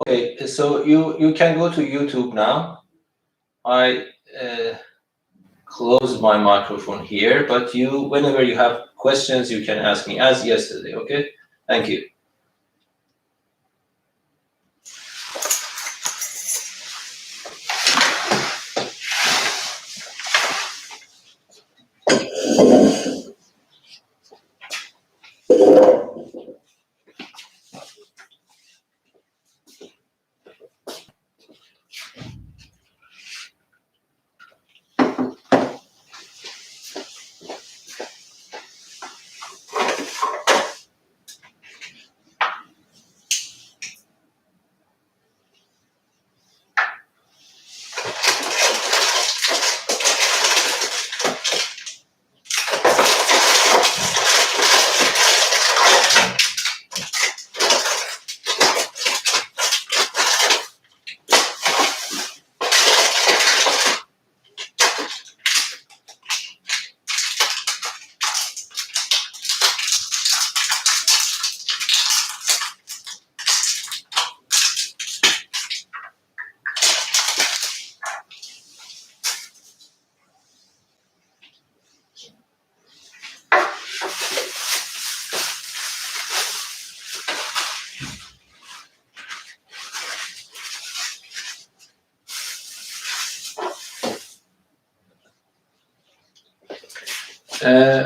Okay, so you can go to YouTube now. I close my microphone here, but whenever you have questions, you can ask me as yesterday. Okay, thank you.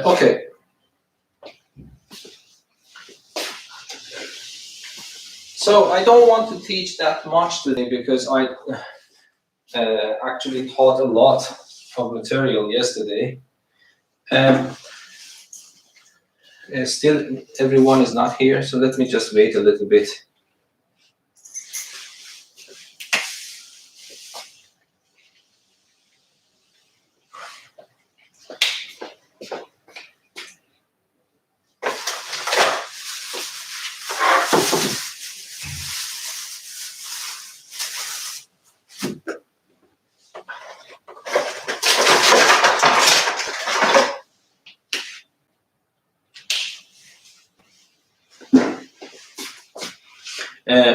Okay. So I don't want to teach that much today because I actually taught a lot of material yesterday. Still, everyone is not here, so let me just wait a little bit.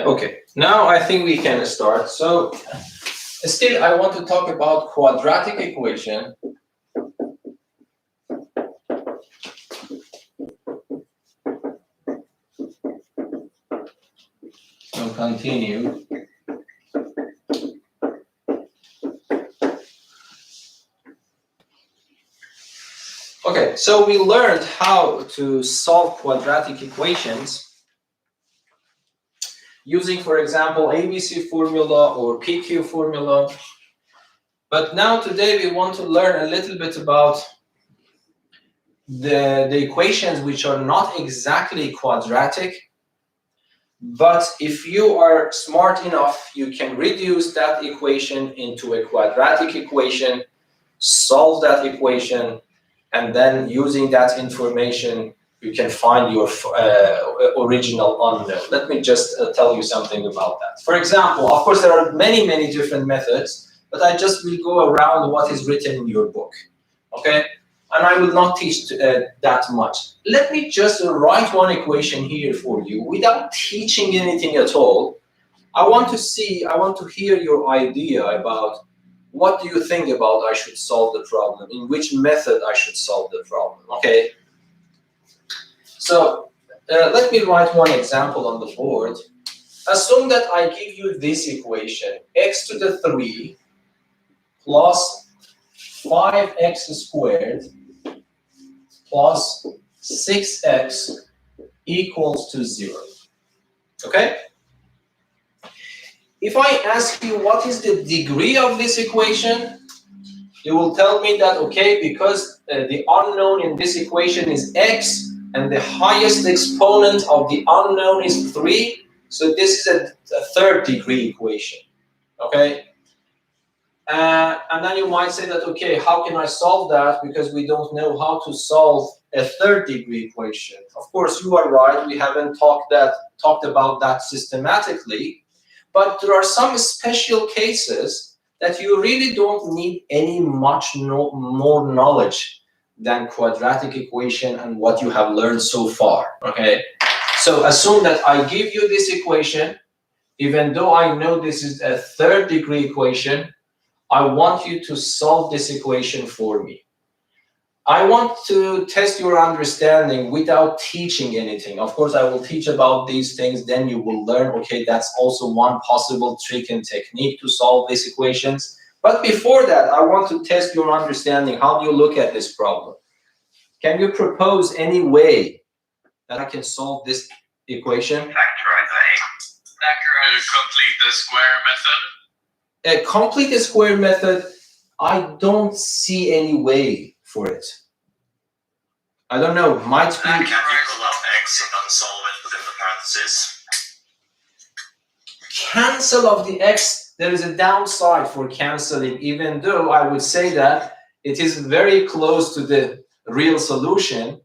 Okay, now I think we can start. So still, I want to talk about quadratic equation. So continue. Okay, so we learned how to solve quadratic equations using, for example, ABC formula or PQ formula. But now today we want to learn a little bit about the equations which are not exactly quadratic, but if you are smart enough, you can reduce that equation into a quadratic equation, solve that equation, and then using that information, you can find your original unknown. Let me just tell you something about that. For example, of course, there are many, many different methods, but I just will go around what is written in your book, okay? And I will not teach that much. Let me just write one equation here for you without teaching anything at all. I want to hear your idea about what do you think about I should solve the problem, in which method I should solve the problem, okay? So let me write one example on the board. Assume that I give you this equation, x to the 3 plus 5x squared plus 6x equals to 0, okay? If I ask you what is the degree of this equation, you will tell me that, okay, because the unknown in this equation is x, and the highest exponent of the unknown is 3, so this is a third degree equation, okay? And then you might say that, okay, how can I solve that? Because we don't know how to solve a third degree equation. Of course, you are right, we haven't talked about that systematically, but there are some special cases that you really don't need any much more knowledge than quadratic equation and what you have learned so far, okay? So assume that I give you this equation, even though I know this is a third degree equation, I want you to solve this equation for me. I want to test your understanding without teaching anything. Of course, I will teach about these things, then you will learn, okay, that's also one possible trick and technique to solve these equations. But before that, I want to test your understanding. How do you look at this problem? Can you propose any way that I can solve this equation? Complete the square method? Complete the square method, I don't see any way for it. I don't know, might be... Can you pull out x and then solve it within the parentheses? Cancel of the x, there is a downside for canceling, even though I would say that it is very close to the real solution.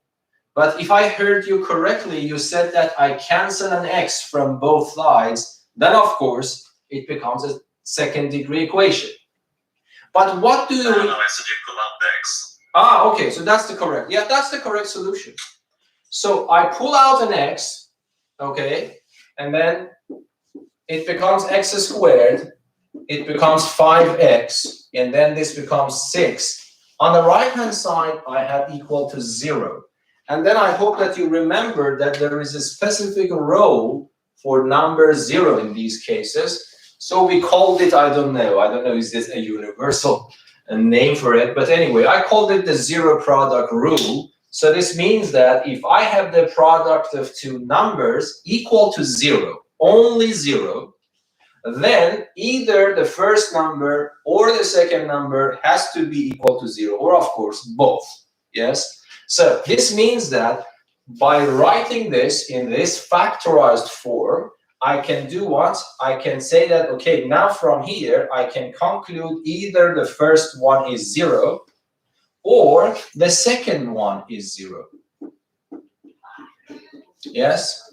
But if I heard you correctly, you said that I cancel an x from both sides, then of course it becomes a second degree equation. But what do you... No, I said you pull out the x. Ah, okay, so that's the correct, yeah, that's the correct solution. So I pull out an x, okay, and then it becomes x squared, it becomes 5x, and then this becomes 6. On the right-hand side, I have equal to 0. And then I hope that you remember that there is a specific role for number 0 in these cases. So we called it, I don't know, is this a universal name for it? But anyway, I called it the zero product rule. So this means that if I have the product of two numbers equal to 0, only 0, then either the first number or the second number has to be equal to 0, or of course both. Yes. So this means that by writing this in this factorized form, I can do what? I can say that, okay, now from here, I can conclude either the first one is 0 or the second one is 0. Yes?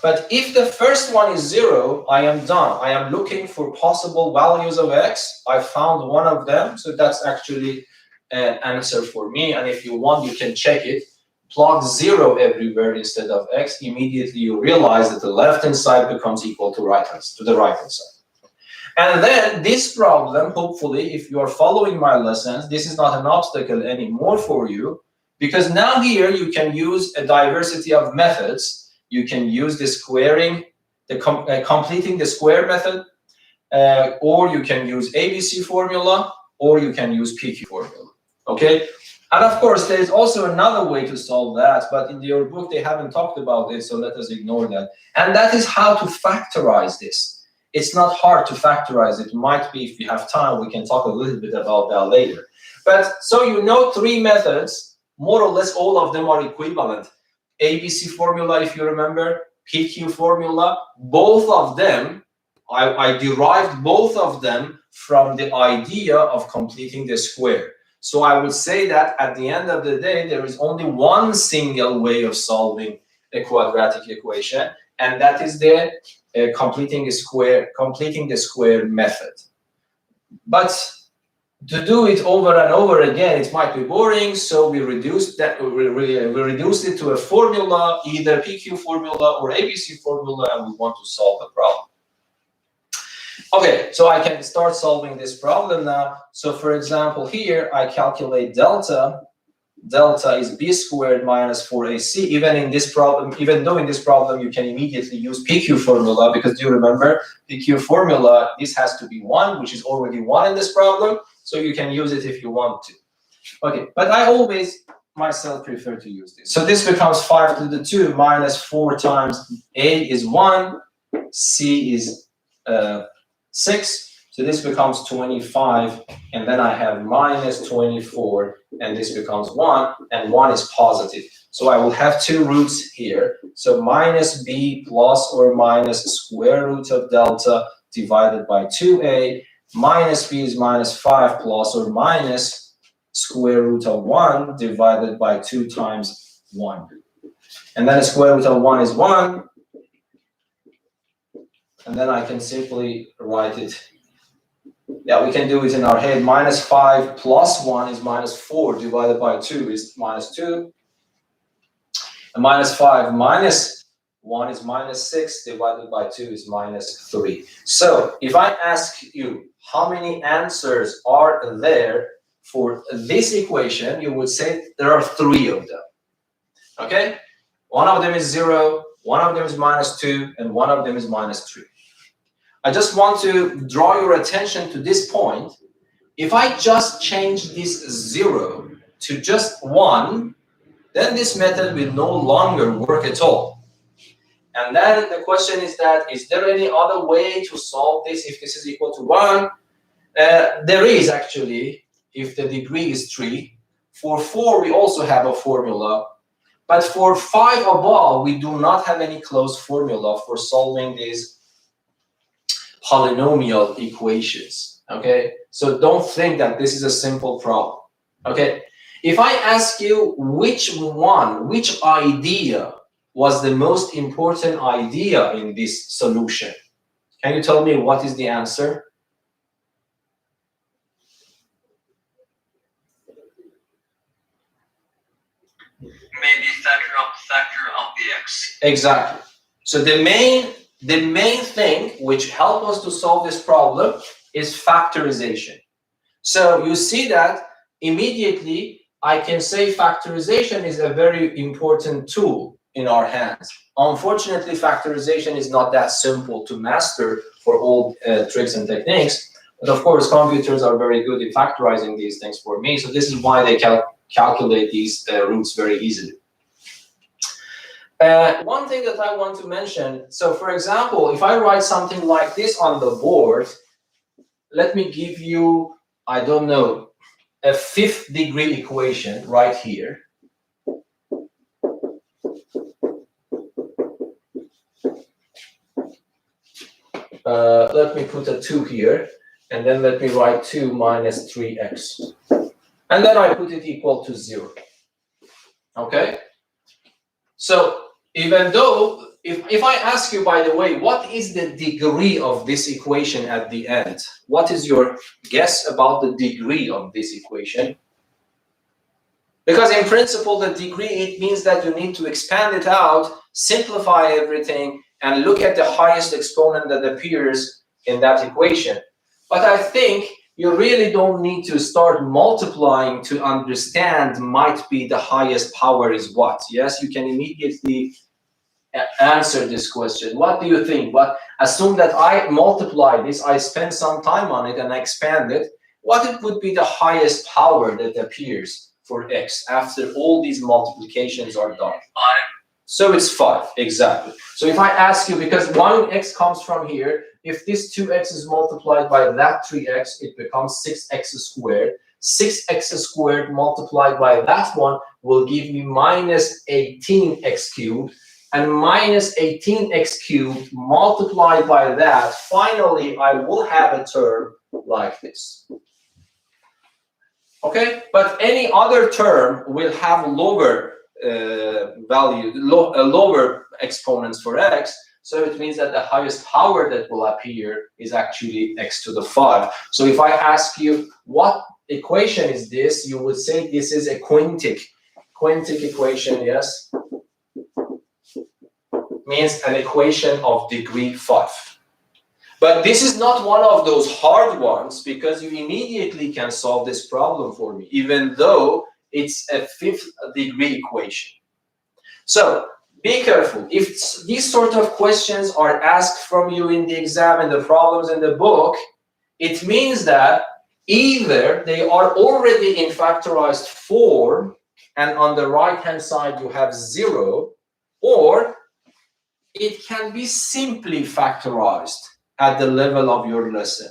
But if the first one is 0, I am done. I am looking for possible values of x. I found one of them, so that's actually an answer for me. And if you want, you can check it. Plug 0 everywhere instead of x, immediately you realize that the left-hand side becomes equal to the right-hand side. And then this problem, hopefully, if you are following my lessons, this is not an obstacle anymore for you, because now here you can use a diversity of methods. You can use the squaring, completing the square method, or you can use ABC formula, or you can use PQ formula. Okay? And of course, there is also another way to solve that, but in your book, they haven't talked about it, so let us ignore that. And that is how to factorize this. It's not hard to factorize. It might be, if you have time, we can talk a little bit about that later. But so you know 3 methods, more or less all of them are equivalent. ABC formula, if you remember, PQ formula, both of them, I derived both of them from the idea of completing the square. So I would say that at the end of the day, there is only one single way of solving a quadratic equation, and that is the completing the square method. But to do it over and over again, it might be boring, so we reduced that. We reduced it to a formula, either PQ formula or ABC formula, and we want to solve the problem. Okay, so I can start solving this problem now. So for example, here I calculate delta. Delta is b squared minus 4ac. Even though in this problem you can immediately use PQ formula, because do you remember PQ formula, this has to be 1, which is already 1 in this problem. So you can use it if you want to. Okay, but I always myself prefer to use this. So this becomes 5 to the 2 minus 4 times a is 1, c is 6. So this becomes 25, and then I have minus 24, and this becomes 1, and 1 is positive. So I will have 2 roots here. So minus b plus or minus square root of delta divided by 2a, minus b is minus 5 plus or minus square root of 1 divided by 2 times 1. And then the square root of 1 is 1. And then I can simply write it. Yeah, we can do it in our head. Minus 5 plus 1 is minus 4 divided by 2 is minus 2. And minus 5 minus 1 is minus 6 divided by 2 is minus 3. So if I ask you how many answers are there for this equation, you would say there are 3 of them. Okay? One of them is 0, one of them is minus 2, and one of them is minus 3. I just want to draw your attention to this point. If I just change this 0 to just 1, then this method will no longer work at all. And then the question is that, is there any other way to solve this if this is equal to 1? There is actually, if the degree is 3. For 4, we also have a formula. But for 5 above, we do not have any closed formula for solving these polynomial equations. Okay? So don't think that this is a simple problem. Okay? If I ask you which idea was the most important idea in this solution, can you tell me what is the answer? Maybe factor of the x. Exactly. So the main thing which helps us to solve this problem is factorization. So you see that immediately I can say factorization is a very important tool in our hands. Unfortunately, factorization is not that simple to master for all tricks and techniques. But of course, computers are very good in factorizing these things for me. So this is why they calculate these roots very easily. One thing that I want to mention, so for example, if I write something like this on the board, let me give you, I don't know, a 5th degree equation right here. Let me put a 2 here, and then let me write 2 minus 3x. And then I put it equal to 0. Okay? So even though, if I ask you, by the way, what is the degree of this equation at the end? What is your guess about the degree of this equation? Because in principle, the degree, it means that you need to expand it out, simplify everything, and look at the highest exponent that appears in that equation. But I think you really don't need to start multiplying to understand might be the highest power is what. Yes, you can immediately answer this question. What do you think? But assume that I multiply this, I spend some time on it and I expand it. What it would be the highest power that appears for x after all these multiplications are done? 5. So it's 5, exactly. So if I ask you, because 1x comes from here, if this 2x is multiplied by that 3x, it becomes 6x squared. 6x squared multiplied by that one will give me minus 18x cubed. And minus 18x cubed multiplied by that, finally, I will have a term like this. Okay? But any other term will have lower lower exponents for x. So it means that the highest power that will appear is actually x to the 5. So if I ask you what equation is this, you would say this is a quintic equation, yes? Means an equation of degree 5. But this is not one of those hard ones because you immediately can solve this problem for me, even though it's a 5th degree equation. So be careful. If these sort of questions are asked from you in the exam and the problems in the book, it means that either they are already in factorized form and on the right-hand side you have 0, or it can be simply factorized at the level of your lesson.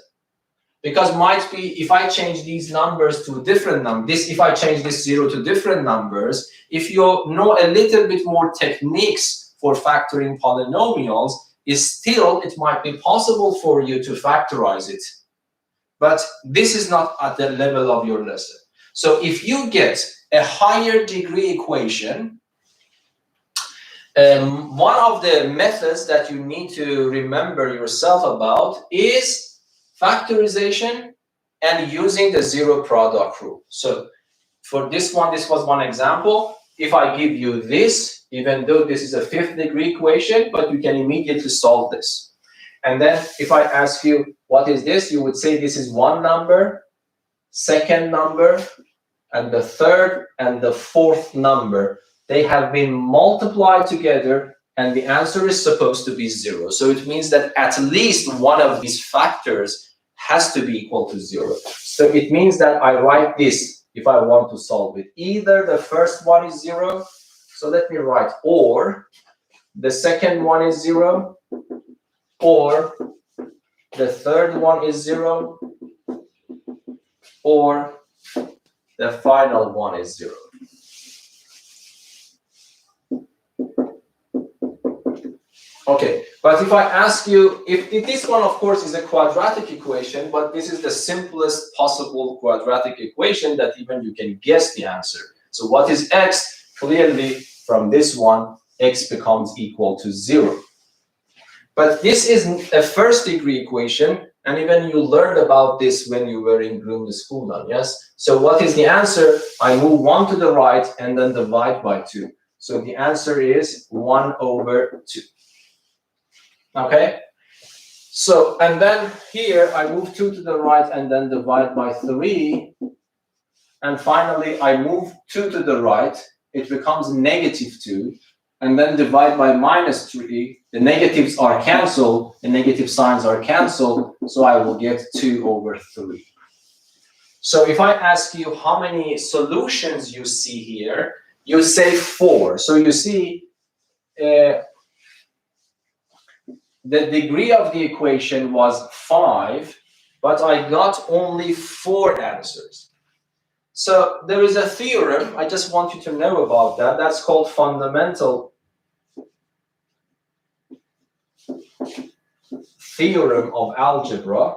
Because might be, if I change these numbers to different numbers, if I change this 0 to different numbers, if you know a little bit more techniques for factoring polynomials, it might be possible for you to factorize it. But this is not at the level of your lesson. So if you get a higher degree equation, one of the methods that you need to remember yourself about is factorization and using the 0 product rule. So for this one, this was one example. If I give you this, even though this is a fifth degree equation, but you can immediately solve this. And then if I ask you, what is this? You would say this is one number, second number, and the third and the fourth number. They have been multiplied together, and the answer is supposed to be 0. So it means that at least one of these factors has to be equal to 0. So it means that I write this if I want to solve it. Either the first one is 0, so let me write, or the second one is 0, or the third one is 0, or the final one is 0. Okay, but if I ask you, if this one, of course, is a quadratic equation, but this is the simplest possible quadratic equation that even you can guess the answer. So what is x? Clearly, from this one, x becomes equal to 0. But this is a first degree equation, and even you learned about this when you were in Grund school, yes? So what is the answer? I move 1 to the right and then divide by 2. So the answer is 1 over 2. Okay? So, and then here I move 2 to the right and then divide by 3. And finally, I move 2 to the right. It becomes negative 2. And then divide by minus 3. The negatives are canceled. The negative signs are canceled. So I will get 2 over 3. So if I ask you how many solutions you see here, you say 4. So you see the degree of the equation was 5, but I got only 4 answers. So there is a theorem, I just want you to know about that. That's called fundamental theorem of algebra.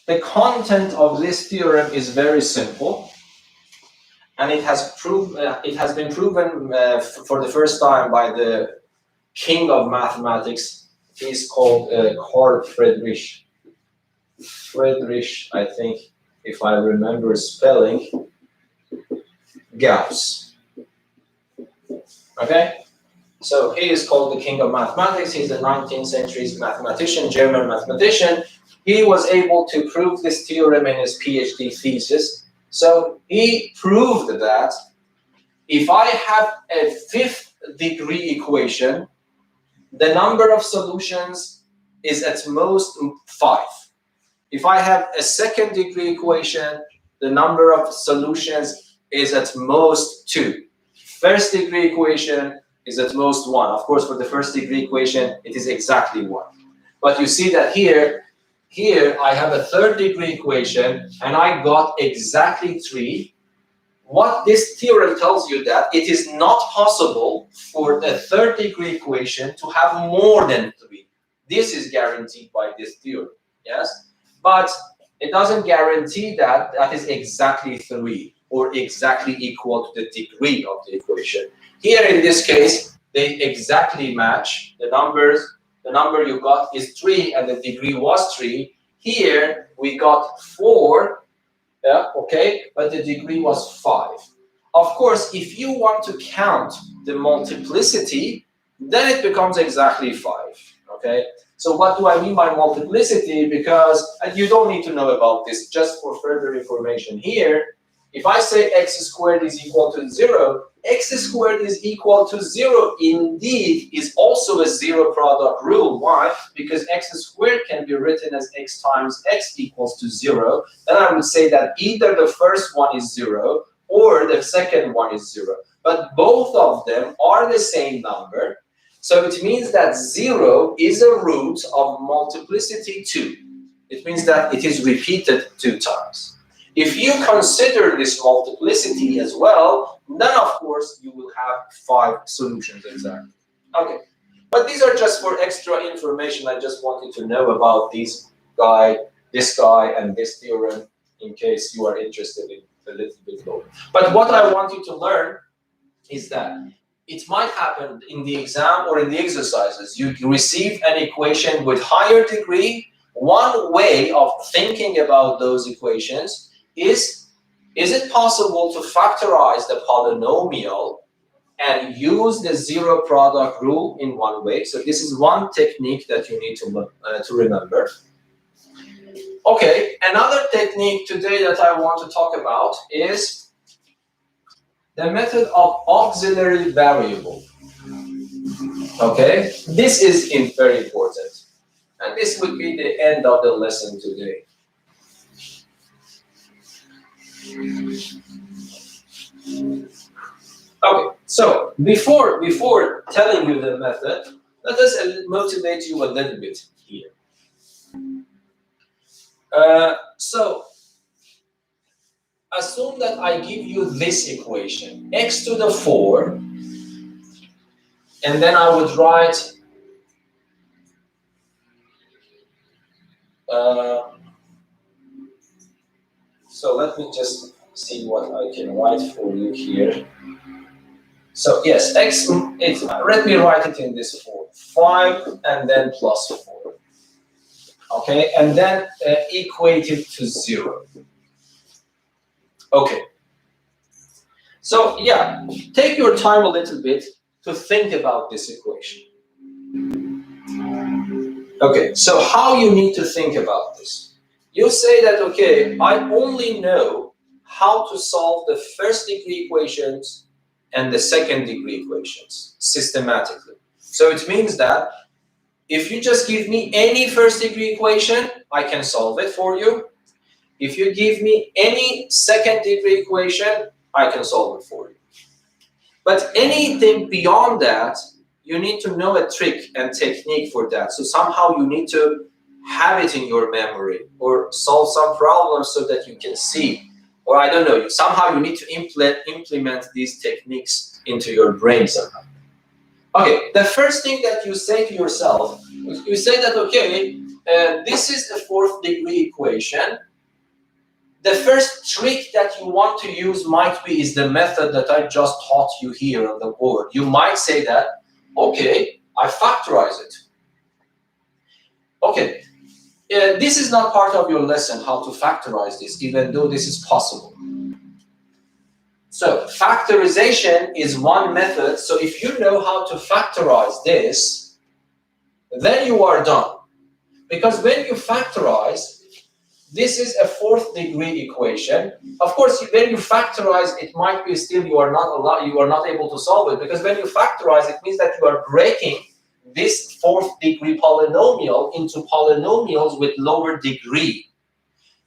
The content of this theorem is very simple, and it has been proven for the first time by the king of mathematics. He's called Carl Friedrich. I think, if I remember spelling, Gauss. Okay? So he is called the king of mathematics. He's a 19th century mathematician, German mathematician. He was able to prove this theorem in his PhD thesis. So he proved that if I have a fifth degree equation, the number of solutions is at most 5. If I have a second degree equation, the number of solutions is at most 2. First degree equation is at most 1. Of course, for the first degree equation, it is exactly 1. But you see that here I have a third degree equation, and I got exactly 3. What this theorem tells you that it is not possible for the third degree equation to have more than 3. This is guaranteed by this theorem, yes? But it doesn't guarantee that that is exactly 3 or exactly equal to the degree of the equation. Here in this case, they exactly match the numbers. The number you got is 3 and the degree was 3. Here we got 4. Yeah, okay, but the degree was 5. Of course, if you want to count the multiplicity, then it becomes exactly 5. Okay, so what do I mean by multiplicity? Because you don't need to know about this, just for further information here. If I say x squared is equal to 0, x squared is equal to 0 indeed is also a zero product rule. Why? Because x squared can be written as x times x equals to 0. Then I would say that either the first one is 0 or the second one is 0. But both of them are the same number. So it means that 0 is a root of multiplicity 2. It means that it is repeated 2 times. If you consider this multiplicity as well, then of course you will have 5 solutions exactly. Okay, but these are just for extra information. I just wanted to know about this guy, and this theorem in case you are interested in a little bit more. But what I want you to learn is that it might happen in the exam or in the exercises. You receive an equation with higher degree. One way of thinking about those equations is Is it possible to factorize the polynomial and use the zero product rule in one way? So this is one technique that you need to remember. Okay, another technique today that I want to talk about is the method of auxiliary variable. Okay, this is very important. And this would be the end of the lesson today. Okay, so before telling you the method, let us motivate you a little bit here. So assume that I give you this equation, x to the 4, and then I would write so let me just see what I can write for you here. So yes, x, let me write it in this form, 5 and then plus 4. Okay, and then equate it to 0. Okay. So yeah, take your time a little bit to think about this equation. Okay, so how you need to think about this? You say that, okay, I only know how to solve the first degree equations and the second degree equations systematically. So it means that if you just give me any first degree equation, I can solve it for you. If you give me any second degree equation, I can solve it for you. But anything beyond that, you need to know a trick and technique for that. So somehow you need to have it in your memory or solve some problems so that you can see. Or I don't know, somehow you need to implement these techniques into your brain somehow. Okay, the first thing that you say to yourself, you say that, okay, this is the fourth degree equation. The first trick that you want to use might be is the method that I just taught you here on the board. You might say that, okay, I factorize it. Okay, this is not part of your lesson, how to factorize this, even though this is possible. So factorization is one method. So if you know how to factorize this, then you are done. Because when you factorize, this is a fourth degree equation. Of course, when you factorize, it might be still you are not able to solve it, because when you factorize, it means that you are breaking this fourth degree polynomial into polynomials with lower degree.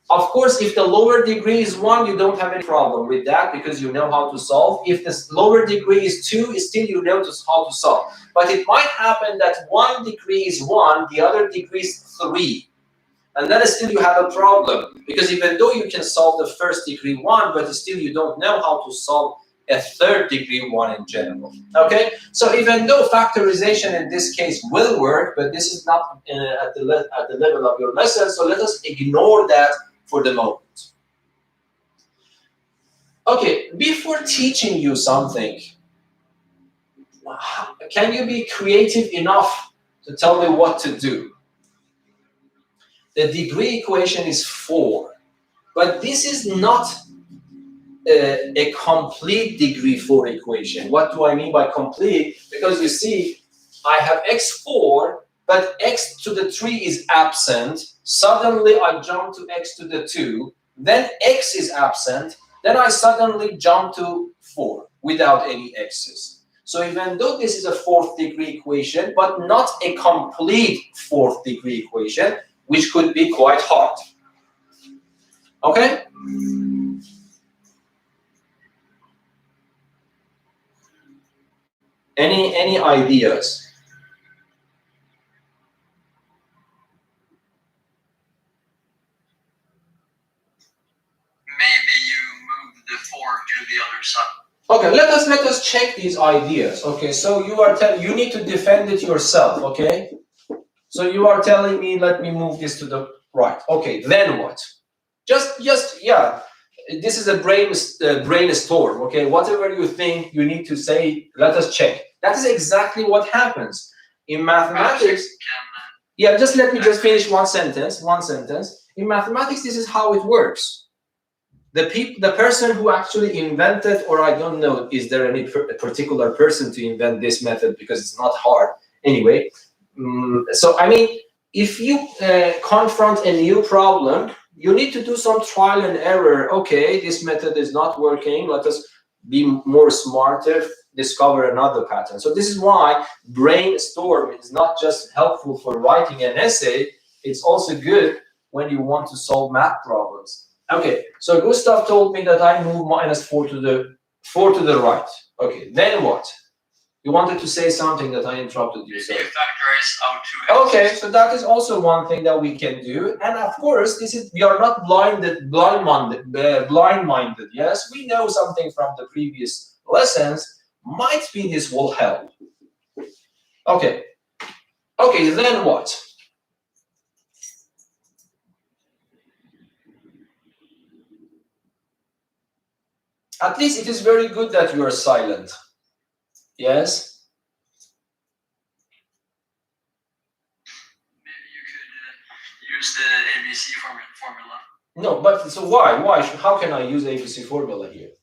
Of course, if the lower degree is 1, you don't have any problem with that because you know how to solve. If the lower degree is 2, still you know how to solve. But it might happen that one degree is 1, the other degree is 3. And then still you have a problem, because even though you can solve the first degree 1, but still you don't know how to solve a third degree 1 in general. Okay, so even though factorization in this case will work, but this is not at the level of your lesson, so let us ignore that for the moment. Okay, before teaching you something, can you be creative enough to tell me what to do? The degree equation is 4, but this is not a complete degree 4 equation. What do I mean by complete? Because you see, I have x4, but x to the 3 is absent. Suddenly I jump to x to the 2, then x is absent, then I suddenly jump to 4 without any x's. So even though this is a fourth degree equation, but not a complete fourth degree equation, which could be quite hard. Okay? Any ideas? Maybe you move the 4 to the other side. Okay, let us check these ideas. Okay, so you need to defend it yourself. Okay, so you are telling me, let me move this to the right. Okay, then what? Just yeah. This is a brainstorm. Okay, whatever you think, you need to say. Let us check. That is exactly what happens in mathematics. Yeah, let me finish one sentence. In mathematics, this is how it works. the person who actually invented, or I don't know, is there any particular person to invent this method, because it's not hard anyway. So I mean, if you confront a new problem, you need to do some trial and error. Okay, this method is not working. Let us be more smarter, discover another pattern. So this is why brainstorm is not just helpful for writing an essay, it's also good when you want to solve math problems. Okay, so Gustav told me that I move -4 to the right. Okay, then what? You wanted to say something that I interrupted you. So. Factorize out to Okay, so that is also one thing that we can do. And of course, we are not blind-minded. Yes, we know something from the previous lessons. Might be this will help. Okay. Okay, then what? At least it is very good that you are silent. Yes? Use the ABC formula. No, but so why? How can I use ABC formula here?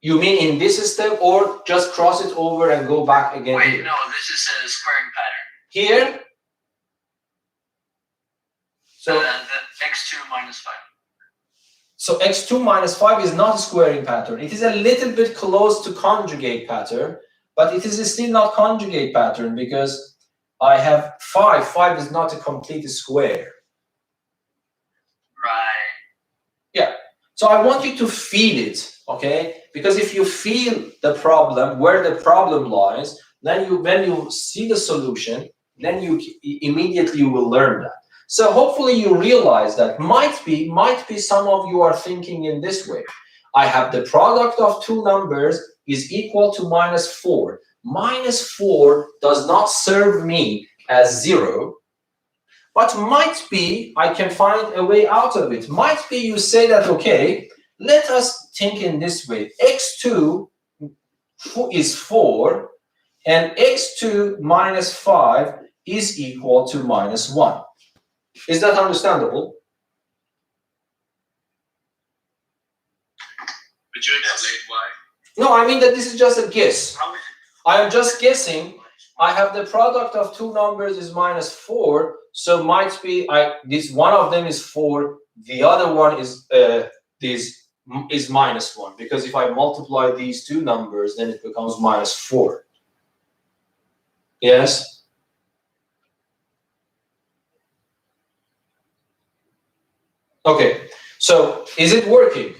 You mean in this step, or just cross it over and go back again? Wait, here? No, this is a squaring pattern. Here? So the x2 minus 5. So x2 minus 5 is not a squaring pattern. It is a little bit close to conjugate pattern, but it is still not conjugate pattern because I have 5. 5 is not a complete square. Right. Yeah. So I want you to feel it, okay? Because if you feel the problem, where the problem lies, then when you see the solution, then you immediately will learn that. So hopefully you realize that might be some of you are thinking in this way. I have the product of two numbers is equal to -4. -4 does not serve me as 0, but might be I can find a way out of it. Might be you say that, okay, let us think in this way. x2 is 4, and x2 minus 5 is equal to -1. Is that understandable? Would you explain why? No, I mean that this is just a guess. I am just guessing. I have the product of two numbers is -4, so might be this one of them is 4, the other one is -1, because if I multiply these two numbers, then it becomes -4. Yes. Okay, so is it working?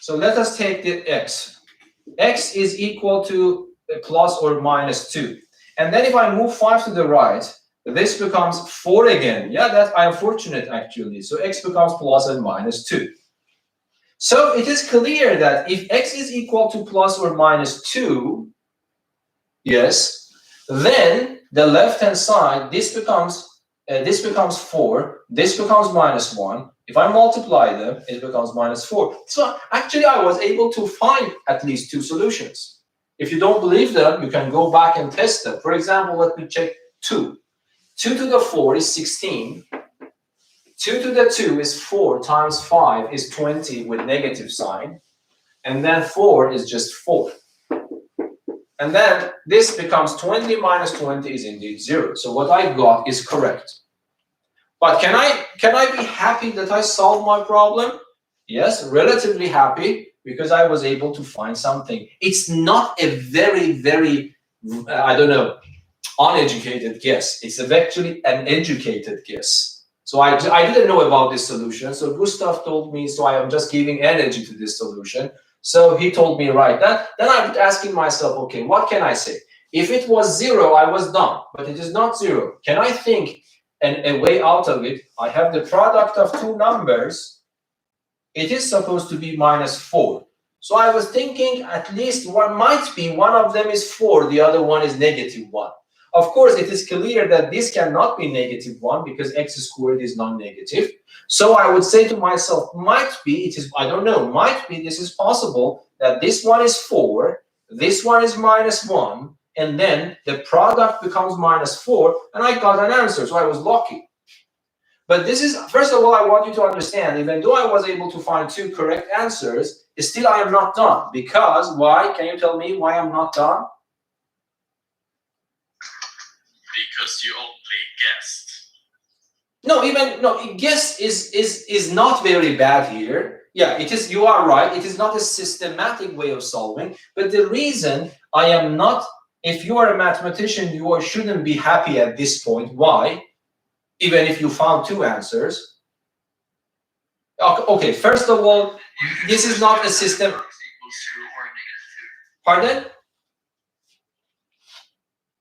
So let us take the x. X is equal to plus or -2. And then if I move 5 to the right, this becomes 4 again. Yeah, that I am fortunate actually. So x becomes plus and -2. So it is clear that if x is equal to plus or -2, yes, then the left-hand side, this becomes 4, this becomes -1. If I multiply them, it becomes -4. So actually, I was able to find at least two solutions. If you don't believe them, you can go back and test them. For example, let me check 2. 2 to the 4 is 16. 2 to the 2 is 4 times 5 is 20 with negative sign. And then 4 is just 4. And then this becomes 20 minus 20 is indeed 0. So what I got is correct. But can I be happy that I solved my problem? Yes, relatively happy, because I was able to find something. It's not a very, very, I don't know, uneducated guess. It's actually an educated guess. So I didn't know about this solution. So Gustav told me, so I am just giving energy to this solution. So he told me, right, that. Then I was asking myself, okay, what can I say? If it was 0, I was done, but it is not 0. Can I think a way out of it? I have the product of two numbers. It is supposed to be -4. So I was thinking at least one might be one of them is 4, the other one is -1. Of course, it is clear that this cannot be -1 because x squared is non-negative. So I would say to myself, might be, it is, I don't know, might be this is possible that this one is 4, this one is -1, and then the product becomes -4, and I got an answer, so I was lucky. But this is, first of all, I want you to understand, even though I was able to find 2 correct answers, still I am not done. Because, why? Can you tell me why I'm not done? Because you only guessed. No, guess is not very bad here. Yeah, it is, you are right. It is not a systematic way of solving. But the reason I am not, if you are a mathematician, you shouldn't be happy at this point. Why? Even if you found 2 answers. Okay, first of all, this is not a system. Pardon?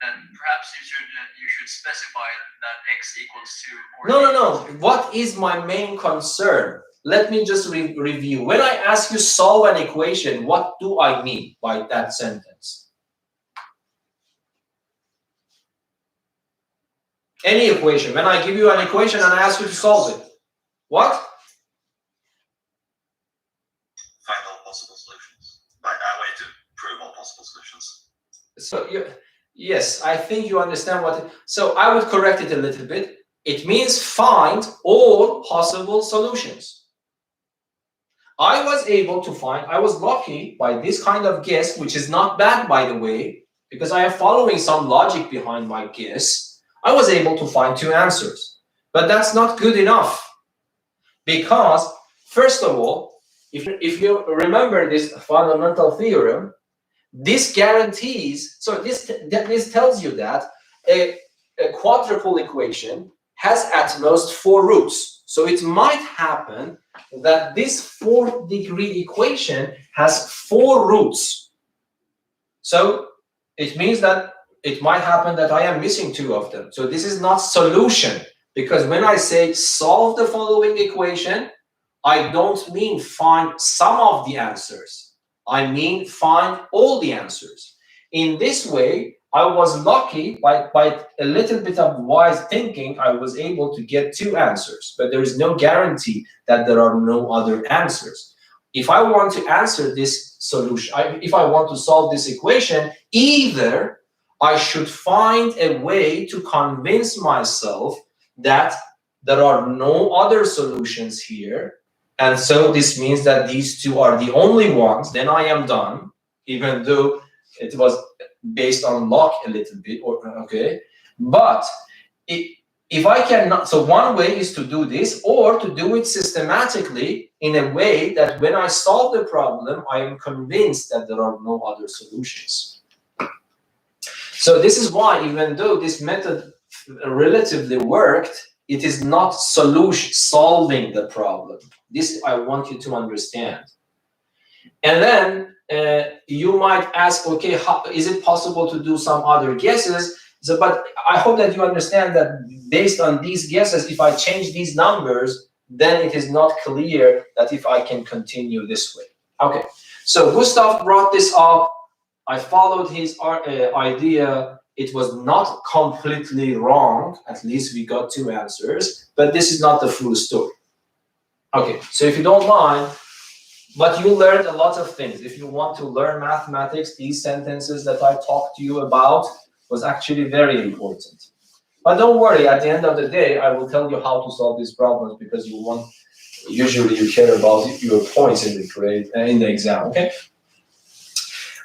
And perhaps you should specify that x equals 2. No. What is my main concern? Let me just review. When I ask you solve an equation, what do I mean by that sentence? Any equation. When I give you an equation and I ask you to solve it, what? Find all possible solutions. Like a way to prove all possible solutions. So yes, I think you understand what. So I would correct it a little bit. It means find all possible solutions. I was able to find, I was lucky by this kind of guess, which is not bad, by the way, because I am following some logic behind my guess. I was able to find 2 answers. But that's not good enough. Because, first of all, if you remember this fundamental theorem, this guarantees, so this tells you that a quadruple equation has at most 4 roots. So it might happen that this 4th degree equation has 4 roots. So it means that it might happen that I am missing 2 of them. So this is not solution, because when I say solve the following equation, I don't mean find some of the answers. I mean find all the answers. In this way, I was lucky by a little bit of wise thinking, I was able to get 2 answers, but there is no guarantee that there are no other answers. If I want to answer this solution, if I want to solve this equation, either I should find a way to convince myself that there are no other solutions here, and so this means that these 2 are the only ones, then I am done, even though it was based on luck a little bit, okay? But if I cannot, so one way is to do this, or to do it systematically in a way that when I solve the problem, I am convinced that there are no other solutions. So this is why, even though this method relatively worked, it is not solving the problem. This I want you to understand. And then you might ask, okay, is it possible to do some other guesses? So, but I hope that you understand that based on these guesses, if I change these numbers, then it is not clear that if I can continue this way. Okay, so Gustav brought this up. I followed his idea. It was not completely wrong. At least we got 2 answers, but this is not the full story. Okay, so if you don't mind, but you learned a lot of things. If you want to learn mathematics, these sentences that I talked to you about was actually very important. But don't worry, at the end of the day, I will tell you how to solve these problems, because usually you care about your points in the grade, in the exam, okay?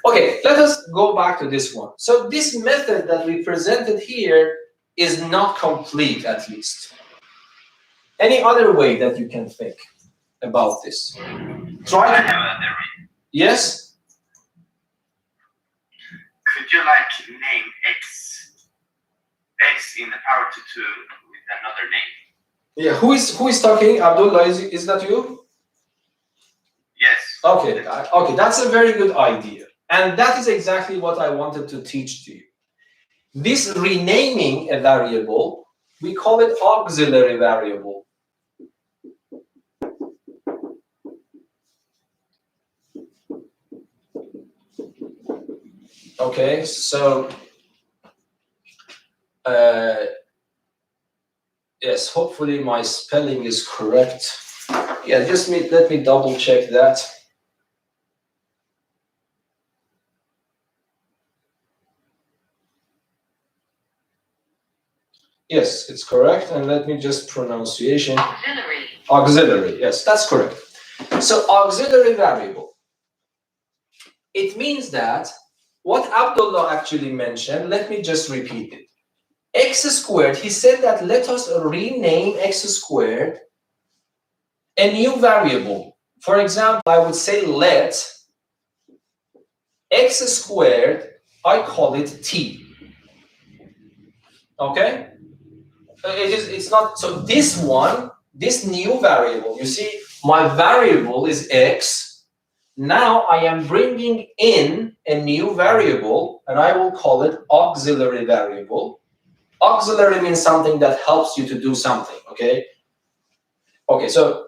Okay, let us go back to this one. So this method that we presented here is not complete, at least. Any other way that you can think about this? Try to... Yes? Could you name x in the power to 2 with another name? Yeah, who is talking? Abdullah, is that you? Yes. Okay, that's a very good idea. And that is exactly what I wanted to teach to you. This renaming a variable, we call it auxiliary variable. Okay, so yes, hopefully my spelling is correct. Yeah, just let me double check that. Yes, it's correct. And let me just pronunciation. Auxiliary. Auxiliary. Yes, that's correct. So auxiliary variable. It means that what Abdullah actually mentioned, let me just repeat it. X squared, he said that let us rename x squared a new variable. For example, I would say let x squared, I call it t. Okay? It's not, so this one, this new variable, you see, my variable is x. Now I am bringing in a new variable, and I will call it auxiliary variable. Auxiliary means something that helps you to do something, okay? Okay, so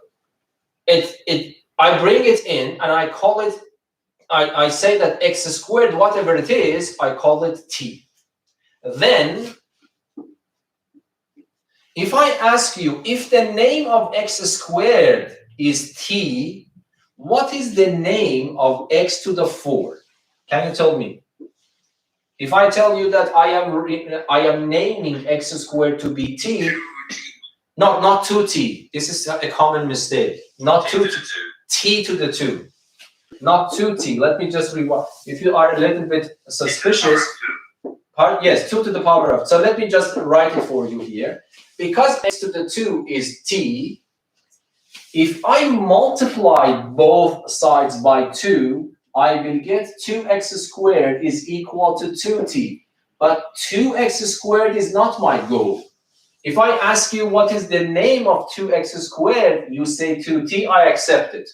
I bring it in and I call it, I say that x squared, whatever it is, I call it t. Then, if I ask you, if the name of x squared is t, what is the name of x to the 4? Can you tell me? If I tell you that I am naming x squared to be t, not 2t. This is a common mistake. Not 2t. T to the 2. Not 2t. Let me just rewind. If you are a little bit suspicious, yes, 2 to the power of. So let me just write it for you here. Because x to the 2 is t, if I multiply both sides by 2, I will get 2x squared is equal to 2t. But 2x squared is not my goal. If I ask you what is the name of 2x squared, you say 2t, I accept it.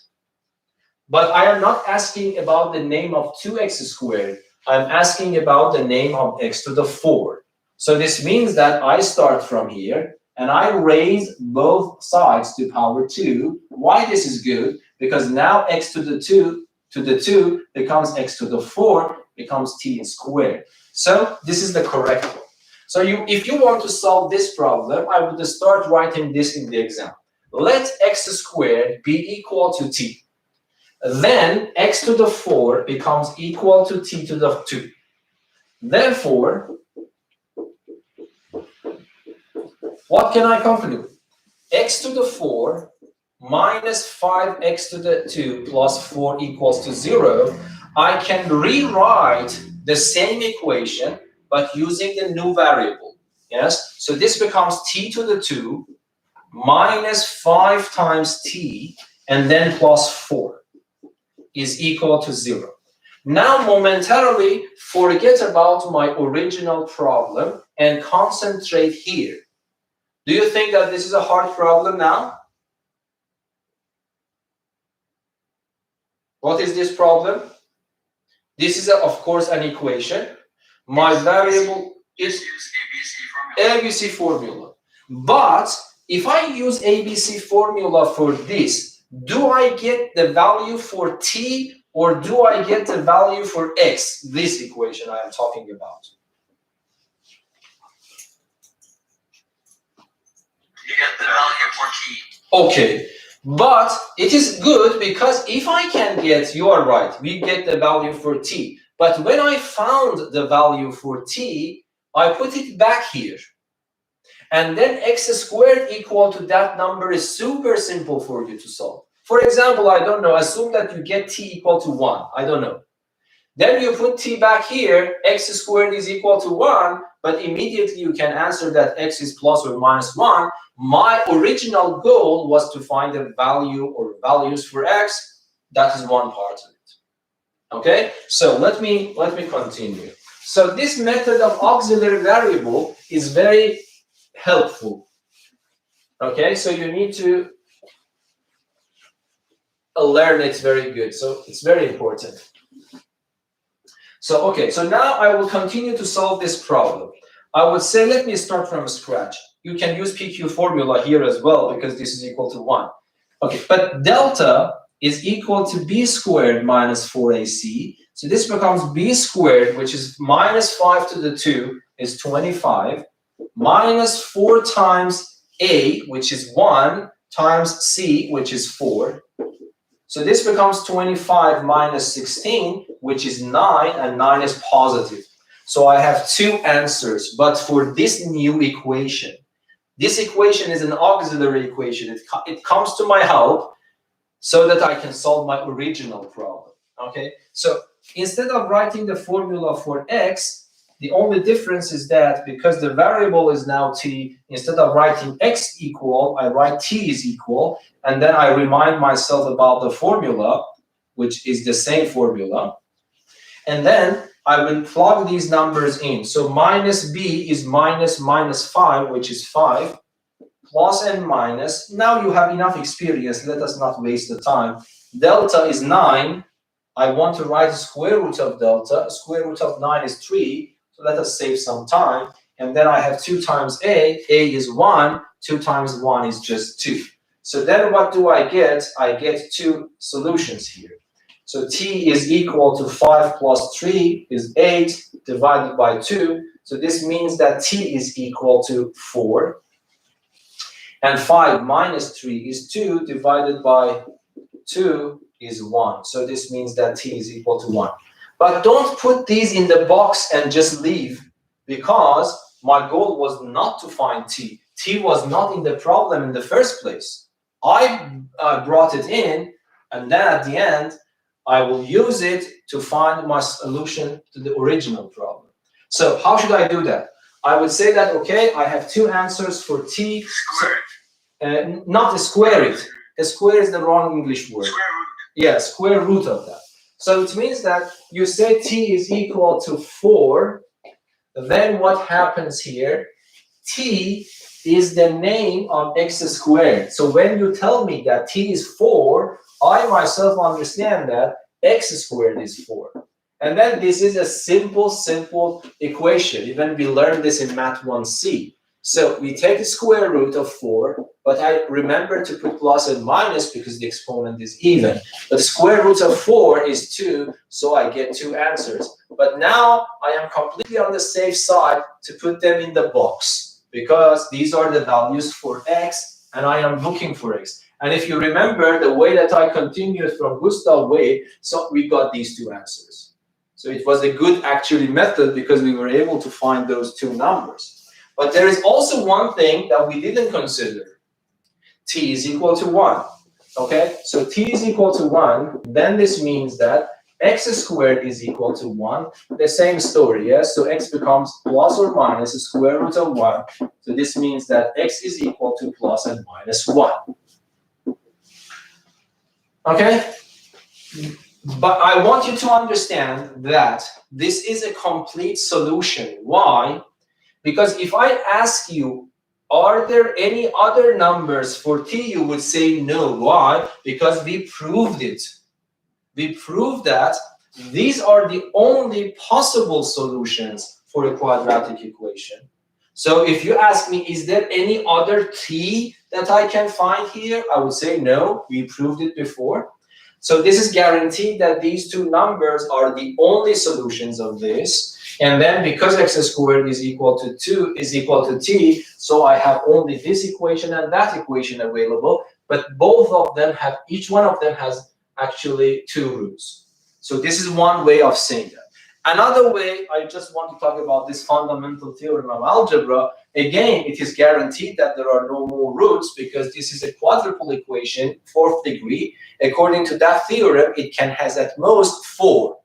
But I am not asking about the name of 2x squared. I'm asking about the name of x to the 4. So this means that I start from here and I raise both sides to power 2. Why this is good? Because now x to the 2 becomes x to the 4, becomes t squared. So this is the correct one. So if you want to solve this problem, I would start writing this in the example. Let x squared be equal to t. Then x to the 4 becomes equal to t to the 2. Therefore, what can I conclude? X to the 4 minus 5x to the 2 plus 4 equals to 0. I can rewrite the same equation, but using the new variable. Yes? So this becomes t to the 2 minus 5 times t and then plus 4 is equal to 0. Now momentarily forget about my original problem and concentrate here. Do you think that this is a hard problem now? What is this problem? This is, of course, an equation. My variable is ABC formula. But if I use ABC formula for this, do I get the value for t or do I get the value for x? This equation I am talking about. You get the value for t. Okay, but it is good because if I can get, you are right, we get the value for t. But when I found the value for t, I put it back here. And then x squared equal to that number is super simple for you to solve. For example, I don't know, assume that you get t equal to 1. I don't know. Then you put t back here, x squared is equal to 1, but immediately you can answer that x is plus or minus 1. My original goal was to find a value or values for x. That is one part of it. Okay, so let me continue. So this method of auxiliary variable is very helpful. Okay, so you need to learn it very good. So it's very important. So, okay, so now I will continue to solve this problem. I would say, let me start from scratch. You can use PQ formula here as well because this is equal to 1. Okay, but delta is equal to b squared minus 4ac. So this becomes b squared, which is minus 5 to the 2 is 25, minus 4 times a, which is 1, times c, which is 4. So this becomes 25 minus 16, which is 9, and 9 is positive. So I have two answers, but for this new equation, This equation is an auxiliary equation. It comes to my help so that I can solve my original problem. Okay, so instead of writing the formula for x, the only difference is that because the variable is now t, instead of writing x equal, I write t is equal, and then I remind myself about the formula, which is the same formula. And then I will plug these numbers in. So minus b is minus 5, which is 5, plus and minus. Now you have enough experience. Let us not waste the time. Delta is 9. I want to write the square root of delta. Square root of 9 is 3. So let us save some time. And then I have 2 times a. A is 1. 2 times 1 is just 2. So then what do I get? I get 2 solutions here. So t is equal to 5 plus 3 is 8 divided by 2. So this means that t is equal to 4. And 5 minus 3 is 2 divided by 2 is 1. So this means that t is equal to 1. But don't put these in the box and just leave, because my goal was not to find t. T was not in the problem in the first place. I brought it in, and then at the end, I will use it to find my solution to the original problem. So how should I do that? I would say that, okay, I have 2 answers for t. Not square it. A square is the wrong English word. Square root. Yeah, square root of that. So it means that you say t is equal to 4. Then what happens here? T is the name of x squared. So when you tell me that t is 4, I myself understand that x squared is 4. And then this is a simple equation. Even we learned this in Math 1C. So we take the square root of 4, but I remember to put plus and minus because the exponent is even. But the square root of 4 is 2, so I get 2 answers. But now I am completely on the safe side to put them in the box, because these are the values for x, and I am looking for x. And if you remember the way that I continued from Gustav way, so we got these 2 answers. So it was a good actually method because we were able to find those 2 numbers. But there is also one thing that we didn't consider. T is equal to 1. Okay, so t is equal to 1, then this means that x squared is equal to 1. The same story, yes? So x becomes plus or minus the square root of 1. So this means that x is equal to plus and minus 1. Okay? But I want you to understand that this is a complete solution. Why? Because if I ask you, are there any other numbers for t, you would say no. Why? Because we proved it. We proved that these are the only possible solutions for a quadratic equation. So if you ask me, is there any other t that I can find here? I would say no, we proved it before. So this is guaranteed that these 2 numbers are the only solutions of this. And then because x squared is equal to 2 is equal to t, so I have only this equation and that equation available, but both of them have, each one of them has actually 2 roots. So this is one way of saying that. Another way, I just want to talk about this fundamental theorem of algebra. Again, it is guaranteed that there are no more roots because this is a quadruple equation, 4th degree. According to that theorem, it can has at most 4.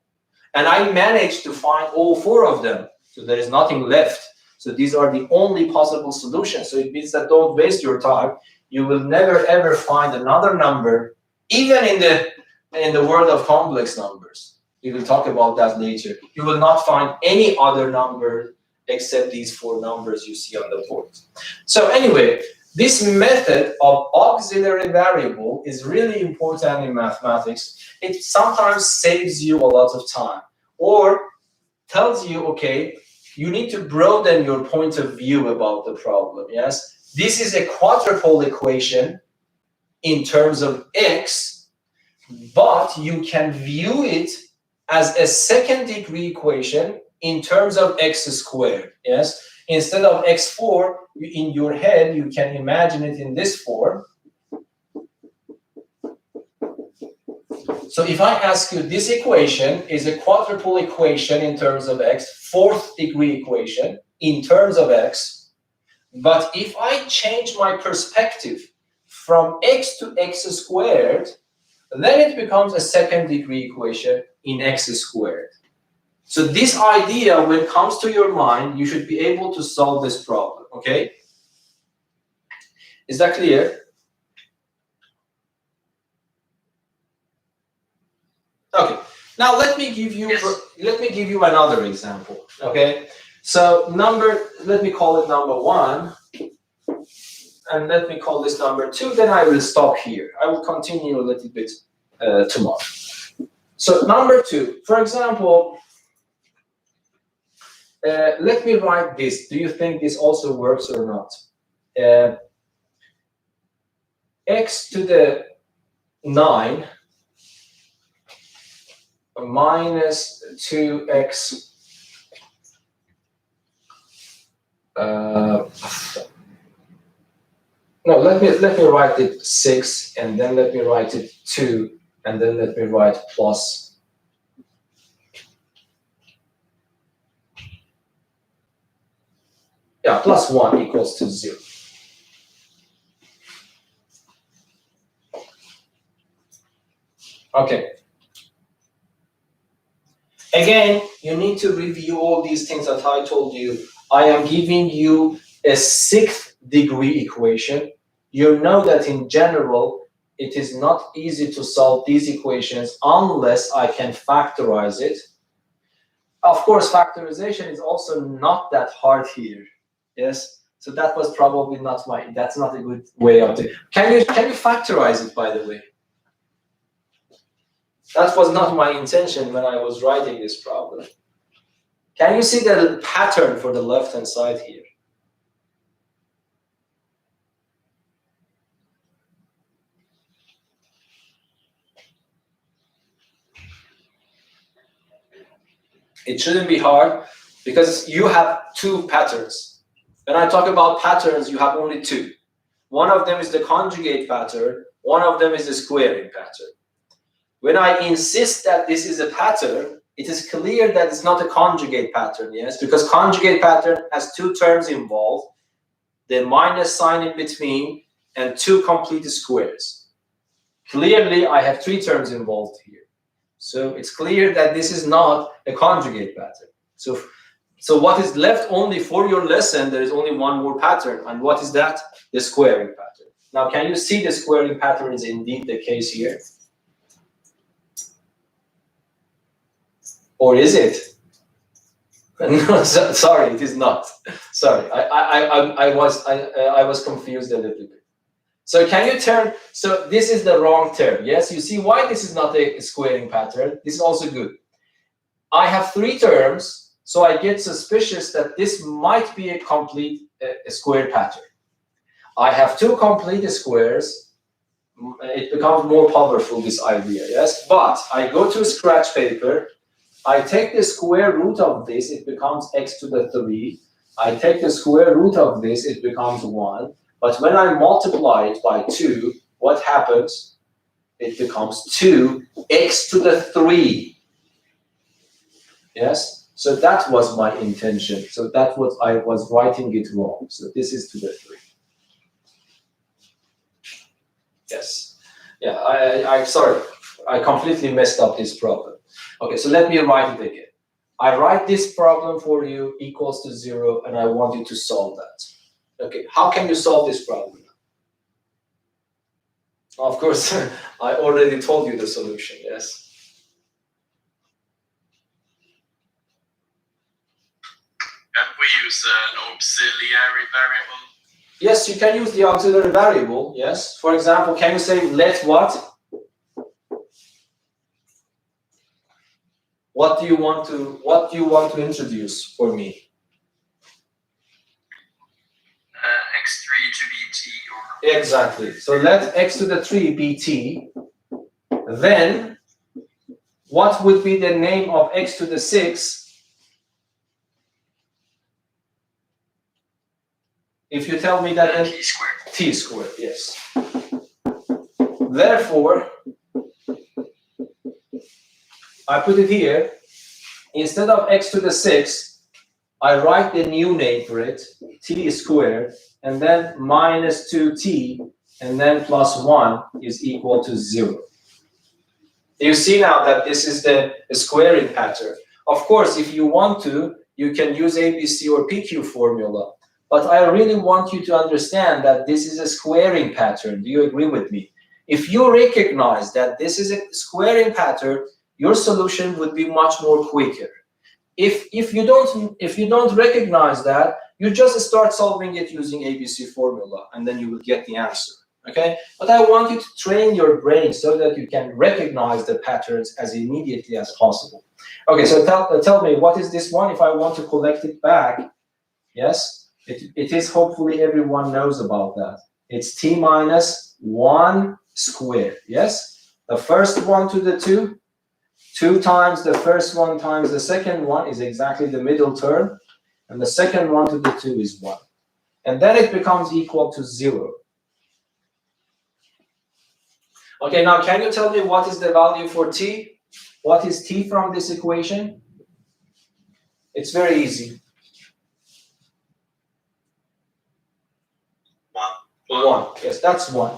And I managed to find all 4 of them. So there is nothing left. So these are the only possible solutions. So it means that don't waste your time. You will never ever find another number, even in the world of complex numbers. We will talk about that later. You will not find any other number except these 4 numbers you see on the board. So anyway, this method of auxiliary variable is really important in mathematics. It sometimes saves you a lot of time, or tells you, okay, you need to broaden your point of view about the problem, yes? This is a quadruple equation in terms of x, but you can view it as a 2nd degree equation in terms of x squared, yes? Instead of x4, in your head, you can imagine it in this form. So if I ask you, this equation is a quadruple equation in terms of x, 4th degree equation in terms of x, But if I change my perspective from x to x squared, then it becomes a second degree equation in x squared. So this idea, when it comes to your mind, you should be able to solve this problem, okay? Is that clear? Okay. Now let me give you another example, okay? So let me call it number 1, and let me call this number 2, then I will stop here. I will continue a little bit tomorrow. So number 2, for example, let me write this. Do you think this also works or not? X to the 9 minus 2x no, let me write it 6, and then let me write it 2, and then let me write plus. Yeah, plus 1 equals to 0. Okay. Again, you need to review all these things that I told you. I am giving you a 6th degree equation. You know that in general, it is not easy to solve these equations unless I can factorize it. Of course, factorization is also not that hard here. Yes. So that was probably that's not a good way of doing it. Can you factorize it, by the way? That was not my intention when I was writing this problem. Can you see the pattern for the left-hand side here? It shouldn't be hard because you have 2 patterns. When I talk about patterns, you have only 2. One of them is the conjugate pattern. One of them is the squaring pattern. When I insist that this is a pattern, it is clear that it's not a conjugate pattern, yes? Because conjugate pattern has 2 terms involved, the minus sign in between, and 2 complete squares. Clearly, I have 3 terms involved here. So it's clear that this is not a conjugate pattern. So what is left only for your lesson, there is only one more pattern. And what is that? The squaring pattern. Now, can you see the squaring pattern is indeed the case here? Or is it? No, sorry, it is not. Sorry, I was confused a little bit. So can you turn? So this is the wrong term. Yes, you see why this is not a squaring pattern. This is also good. I have 3 terms, so I get suspicious that this might be a complete square pattern. I have 2 complete squares. It becomes more powerful, this idea. Yes, but I go to scratch paper. I take the square root of this, it becomes x to the 3. I take the square root of this, it becomes 1. But when I multiply it by 2, what happens? It becomes 2x to the 3. Yes? So that was my intention. So that was, I was writing it wrong. So this is to the 3. Yes. Yeah, I'm sorry. I completely messed up this problem. Okay, so let me write it again. I write this problem for you equals to 0, and I want you to solve that. Okay, how can you solve this problem? Of course, I already told you the solution, yes? Can we use an auxiliary variable? Yes, you can use the auxiliary variable, yes. For example, can you say let what? What do you want to introduce for me? X3 to be t, or Exactly. So let x to the 3 be t. Then what would be the name of x to the 6? If you tell me that t squared. T squared, yes. Therefore, I put it here. Instead of x to the 6, I write the new name for it, t squared. and then minus 2t, and then plus 1 is equal to 0. You see now that this is the squaring pattern. Of course, if you want to, you can use ABC or PQ formula. But I really want you to understand that this is a squaring pattern. Do you agree with me? If you recognize that this is a squaring pattern, your solution would be much more quicker. If you don't recognize that, you just start solving it using ABC formula, and then you will get the answer. Okay? But I want you to train your brain so that you can recognize the patterns as immediately as possible. Okay, so tell me, what is this one? If I want to collect it back, yes, it is, hopefully everyone knows about that. It's t minus 1 squared, yes? The first one to the 2, 2 times the first one times the second one is exactly the middle term, and the second one to the 2 is 1. And then it becomes equal to 0. Okay, now can you tell me what is the value for t? What is t from this equation? It's very easy. 1. Yes, that's 1.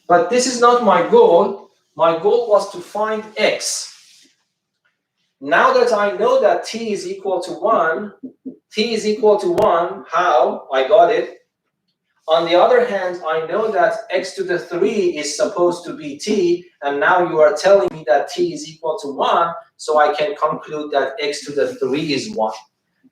But this is not my goal. My goal was to find x. Now that I know that t is equal to 1, t is equal to 1, how? I got it. On the other hand, I know that x to the 3 is supposed to be t, and now you are telling me that t is equal to 1, so I can conclude that x to the 3 is 1.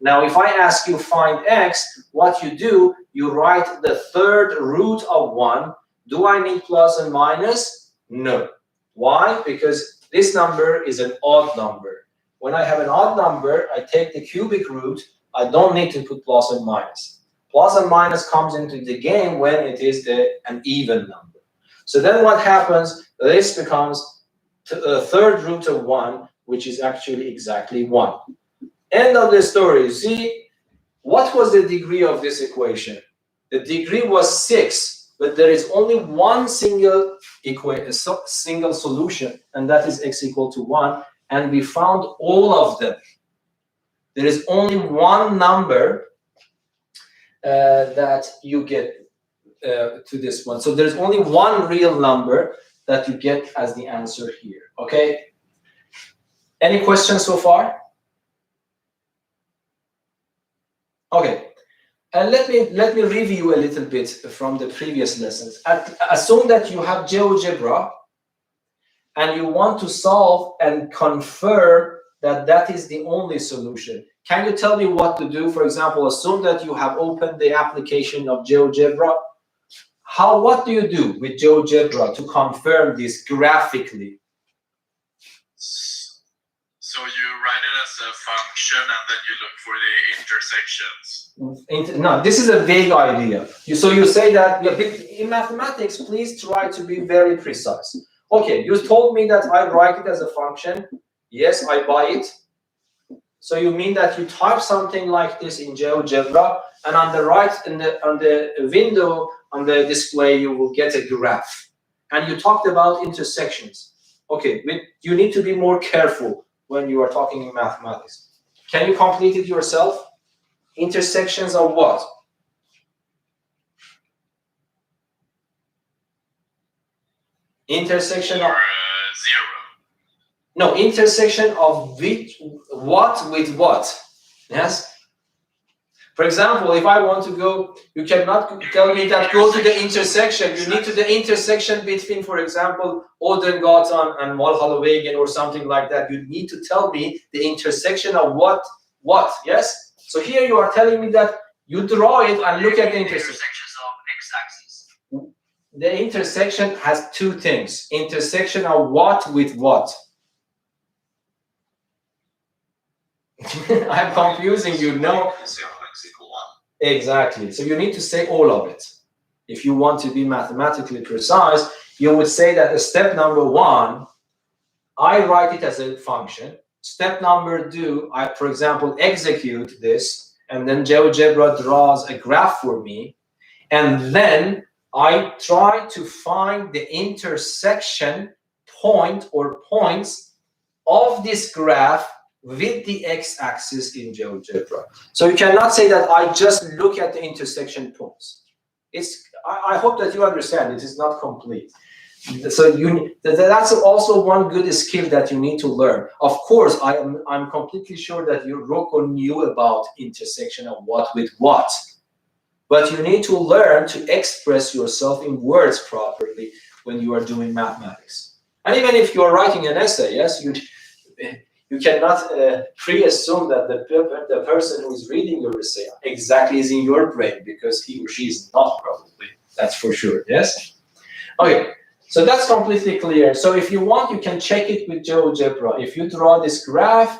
Now, if I ask you find x, what you do, you write the third root of 1. Do I need plus and minus? No. Why? Because this number is an odd number. When I have an odd number, I take the cubic root. I don't need to put plus and minus. Plus and minus comes into the game when it is an even number. So then what happens? This becomes a third root of 1, which is actually exactly 1. End of the story. You see, what was the degree of this equation? The degree was 6, but there is only one single solution, and that is x equal to 1, and we found all of them. There is only one number that you get to this one. So there's only one real number that you get as the answer here. Okay? Any questions so far? Okay. And let me review a little bit from the previous lessons. Assume that you have GeoGebra and you want to solve and confirm that that is the only solution. Can you tell me what to do? For example, assume that you have opened the application of GeoGebra. What do you do with GeoGebra to confirm this graphically? So you write it as a function and then you look for the intersections. No, this is a vague idea. So you say that in mathematics, please try to be very precise. Okay, you told me that I write it as a function. Yes, I buy it. So you mean that you type something like this in GeoGebra, and on the right, on the window, on the display, you will get a graph. And you talked about intersections. Okay, you need to be more careful when you are talking in mathematics. Can you complete it yourself? Intersections of what? Intersection of 0. No, intersection of what with what? Yes. For example, if I want to go, you cannot tell me that go to the intersection. You need to the intersection between, for example, Odengatan and Valhallavegen or something like that. You need to tell me the intersection of what? Yes. So here you are telling me that you draw it and look at the intersections of x-axis. The intersection has two things: intersection of what with what. I'm confusing you, no? Exactly. So you need to say all of it. If you want to be mathematically precise, you would say that step number 1, I write it as a function. Step number 2, I, for example, execute this, and then GeoGebra draws a graph for me. And then I try to find the intersection point or points of this graph with the x-axis in GeoGebra. So you cannot say that I just look at the intersection points. I hope that you understand it is not complete. So that's also one good skill that you need to learn. Of course, I'm completely sure that your Rocco knew about intersection of what with what, but you need to learn to express yourself in words properly when you are doing mathematics. And even if you are writing an essay, yes, you cannot pre-assume that the person who is reading your essay exactly is in your brain, because he or she is not, probably. That's for sure. Yes. Okay. So that's completely clear. So if you want, you can check it with GeoGebra. If you draw this graph,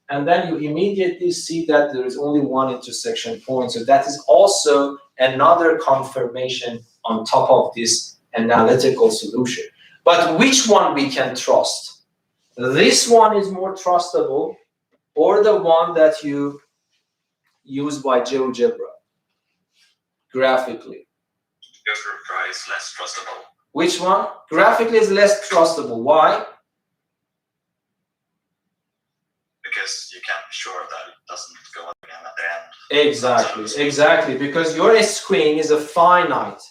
and then you immediately see that there is only one intersection point. So that is also another confirmation on top of this analytical solution. But which one we can trust? This one is more trustable, or the one that you use by GeoGebra graphically? GeoGebra is less trustable. Which one? Graphically is less trustable. Why? Because you can't be sure that it doesn't go up again at the end. Exactly. Because your screen is a finite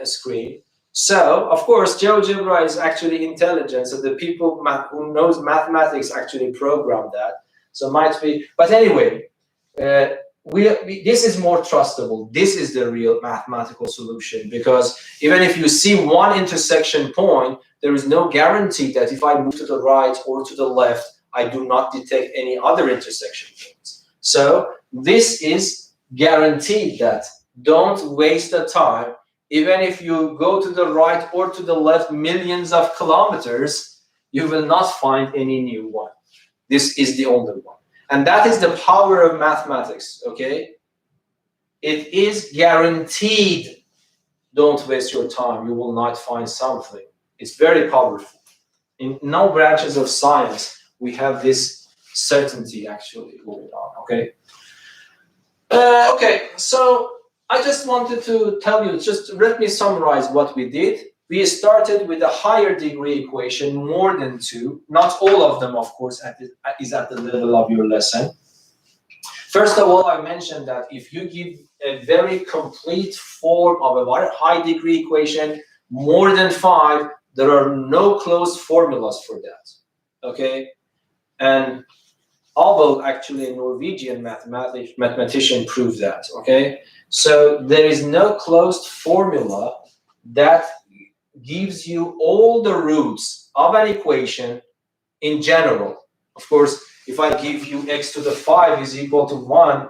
screen. So, of course, GeoGebra is actually intelligent. So the people who knows mathematics actually program that. So might be. But anyway, this is more trustable. This is the real mathematical solution, because even if you see one intersection point, there is no guarantee that if I move to the right or to the left, I do not detect any other intersection points. So this is guaranteed that don't waste the time. Even if you go to the right or to the left millions of kilometers, you will not find any new one. This is the only one. And that is the power of mathematics, okay? It is guaranteed. Don't waste your time. You will not find something. It's very powerful. In no branches of science, we have this certainty actually going on, okay? Okay, so I just wanted to tell you, just let me summarize what we did. We started with a higher degree equation, more than 2. Not all of them, of course, is at the level of your lesson. First of all, I mentioned that if you give a very complete form of a very high degree equation, more than 5, there are no closed formulas for that, okay? And Abel, actually a Norwegian mathematician, proved that, okay? So there is no closed formula that gives you all the roots of an equation in general. Of course, if I give you x to the 5 is equal to 1,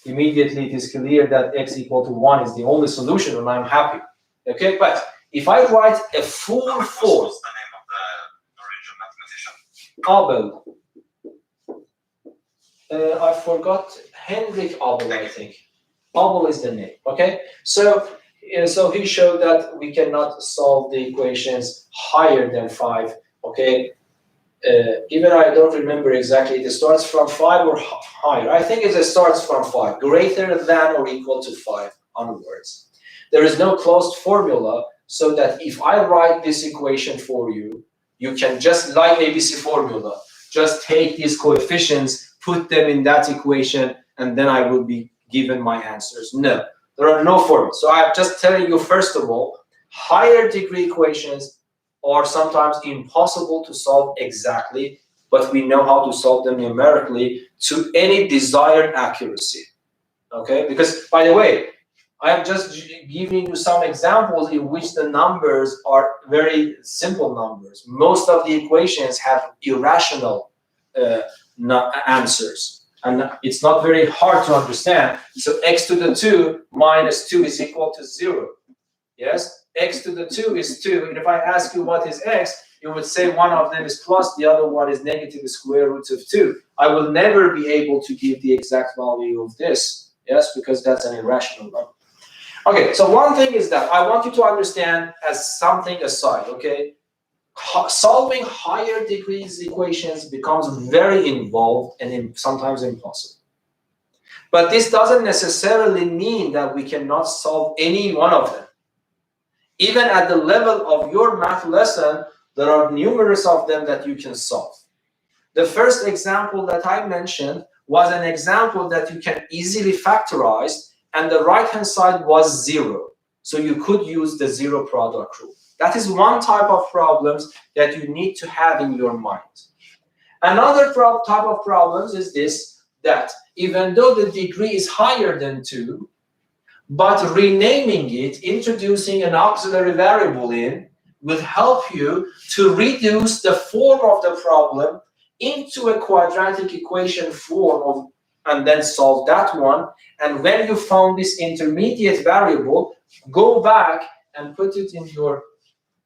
immediately it is clear that x equal to 1 is the only solution, and I'm happy. Okay, but if I write a full form... What's the name of the Norwegian mathematician? Abel. I forgot. Henrik Abel, I think. Abel is the name, okay? So he showed that we cannot solve the equations higher than 5, okay? Even I don't remember exactly, it starts from 5 or higher. I think it starts from 5, greater than or equal to 5 onwards. There is no closed formula, so that if I write this equation for you, you can just, like ABC formula, just take these coefficients, put them in that equation, and then I will be given my answers. No, there are no formulas. So I'm just telling you, first of all, higher degree equations are sometimes impossible to solve exactly, but we know how to solve them numerically to any desired accuracy. Okay, because by the way, I am just giving you some examples in which the numbers are very simple numbers. Most of the equations have irrational answers, and it's not very hard to understand. So x to the 2 minus 2 is equal to 0. Yes, x to the 2 is 2, and if I ask you what is x, you would say one of them is plus, the other one is negative the square root of 2. I will never be able to give the exact value of this, yes, because that's an irrational number. Okay, so one thing is that I want you to understand as something aside, okay? Solving higher degrees equations becomes very involved and sometimes impossible. But this doesn't necessarily mean that we cannot solve any one of them. Even at the level of your math lesson, there are numerous of them that you can solve. The first example that I mentioned was an example that you can easily factorize, and the right-hand side was 0. So you could use the zero product rule. That is one type of problems that you need to have in your mind. Another type of problems is this, that even though the degree is higher than 2, but renaming it, introducing an auxiliary variable in, will help you to reduce the form of the problem into a quadratic equation form and then solve that one. And when you found this intermediate variable, go back and put it in your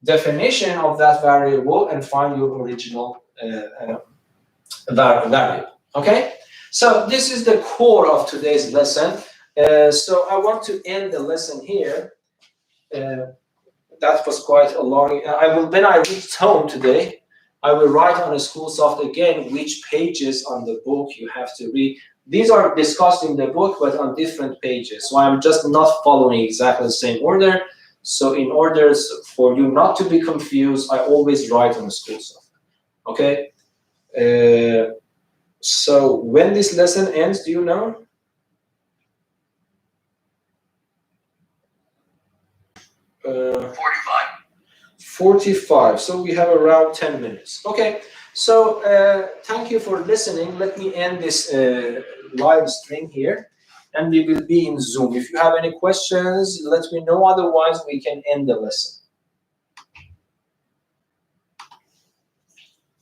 definition of that variable and find your original variable. Okay? So this is the core of today's lesson. So I want to end the lesson here. That was quite a long. When I reach home today, I will write on a Schoolsoft again which pages on the book you have to read. These are discussed in the book, but on different pages. So I'm just not following exactly the same order. So in order for you not to be confused, I always write on a Schoolsoft. Okay. So when this lesson ends, do you know? 45. So we have around 10 minutes. Okay. So thank you for listening. Let me end this live stream here, and we will be in Zoom. If you have any questions, let me know. Otherwise, we can end the lesson.